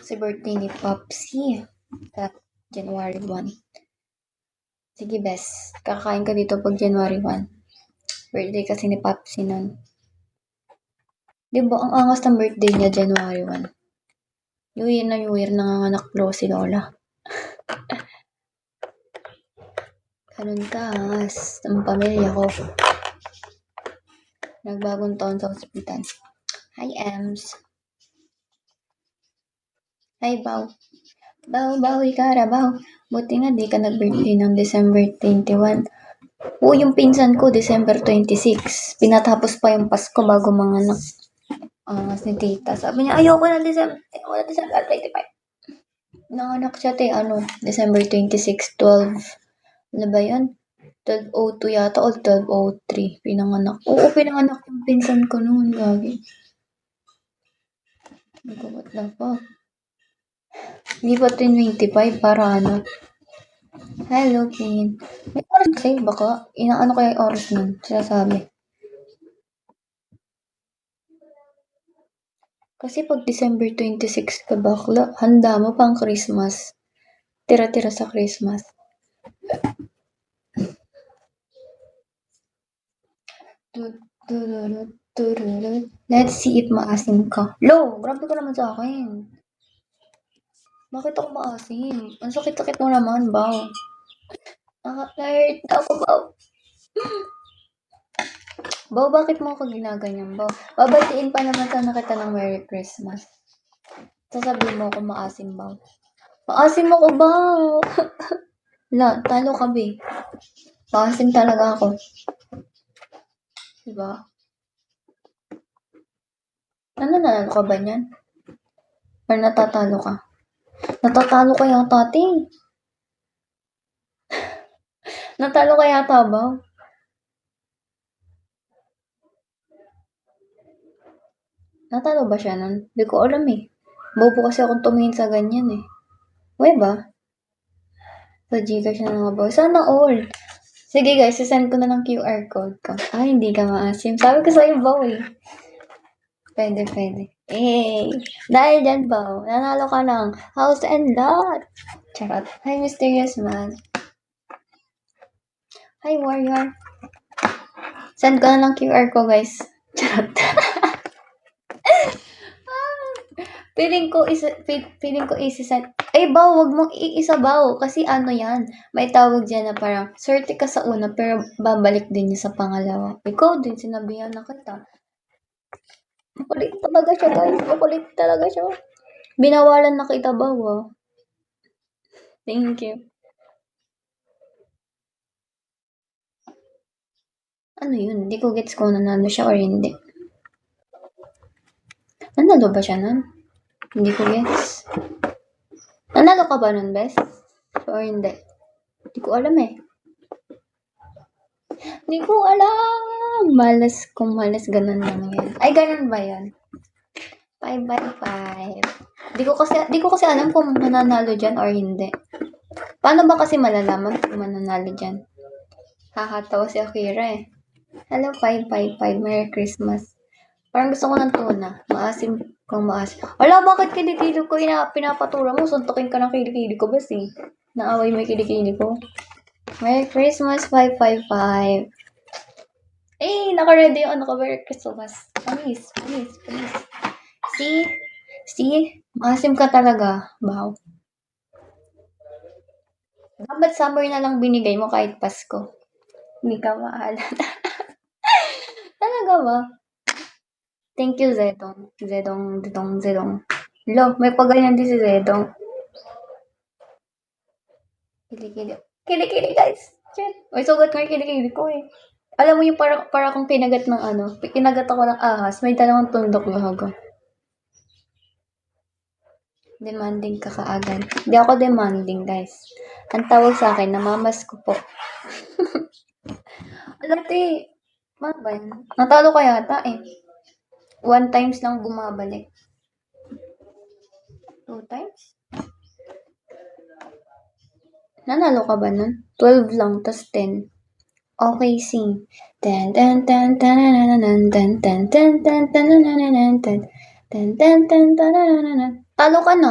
kasi birthday ni Popsi. Sa January 1. Sige, bes. Kakain ka dito pag January 1. Birthday kasi ni Popsi nun. Di ba, ang angas ng birthday niya, January 1. New Year, nanganganak bro si Lola. Ganun ka, angas. Ang pamilya ko. Nagbagong taon sa ospital. Hi, Ems. Hi, Bao. Bao, ikarabaw. Buti nga di ka nag-birthday ng December 21. Yung pinsan ko, December 26. Pinatapos pa yung Pasko bago manganak. Angas ni tita. Sabi niya, ayoko na December 25. Nanganak siya, December 26, 12. Ano ba yun? 12:02 yata o 12:03. Pinanganak. Oo, pinanganak yung pinsan ko noon. Gagi. What the fuck? Hindi pa 25 para ano. Hello, Pin. May oras kasi baka. Inaano kaya yung oras nun? Sinasabi. Kasi pag December 26 ka bakla, handa mo pang Christmas. Tira-tira sa Christmas. Let's see if maasim ka. Lo, grabe ka naman sa akin. Bakit ako maasim? Ang sakit-sakit mo naman, Bao. Nakaka-hurt ako, Bao. Bao, bakit mo ako ginaganyan, Bao? Babatiin pa naman sana kita ng Merry Christmas. Sasabihin mo ako maasim, Bao. Maasim ako, Bao. Talo ka, be. Maasim talaga ako. Diba? Nanalo ka ba niyan? Or natatalo ka? Natatalo ka yata, ate. Natalo ka yata, Bao. Natalo ba siya nun? Hindi ko alam eh. Bobo kasi akong tumingin sa ganyan eh. Uy ba? Sa Gcash na nga ba? Sana all. Sige guys, sisend ko na ng QR code ko. Ay, hindi ka maasim. Sabi ko sa'yo, Bao eh. Pwede. Eh, dahil dyan, Bao, nanalo ka ng house and lot. Charot. Hi, mysterious man. Hi, warrior. Send ko na ng QR ko, guys. Charot. Feeling ko isa-send. Ay, Bao, wag mong iisa, Bao. Kasi ano yan, may tawag dyan na parang, swerte ka sa una, pero babalik din niya sa pangalawa. Ikaw din, sinabihan na kita. Makulit talaga siya, guys. Makulit talaga siya. Binawalan na kita, Bao. Thank you. Ano yun? Hindi ko gets kung nanalo siya or hindi. Nanalo ba siya nun? Hindi ko gets. Nanalo ka ba nun, Bes? Or hindi? Hindi ko alam eh. Hindi ko alam. Kung malas, ganun lang yan. Ay, ganun ba yan? 5 by 5. Di ko kasi alam kung mananalo dyan or hindi. Paano ba kasi malalaman kung mananalo dyan? Hahatawa si Akira eh. Hello, 5 by 5. Merry Christmas. Parang gusto ko ng tuna. Maasim kung maasim. Wala, bakit kilikili ko pinapatura mo? Suntukin ka ng kilikili ko, bas eh. Naaway mo yung kilikili ko. Merry Christmas, 555. Eh, naka-ready yung ano ko. Merry Christmas. Please. See? Maasim ka talaga, Bao. Dapat summer na lang binigay mo kahit Pasko. Hindi ka maalan. Talaga ba? Thank you, Zedong. Zedong. Lo, may paganyan din si Zedong. Kilikili, guys. Shit. May sugat ko yung kilikili ko eh. Alam mo yung para akong kinagat ng kinagat ako ng ahas, may dalawang tundok gahaga. Demanding ka kaagad. Hindi ako demanding, guys. Ang tawag sa akin, namamas ko po. Alam, natalo ka yata eh. 1 times lang bumabalik. 2 times? Nanalo ka ba nun? 12 lang, tas 10. Okay, sing. Talo ka na.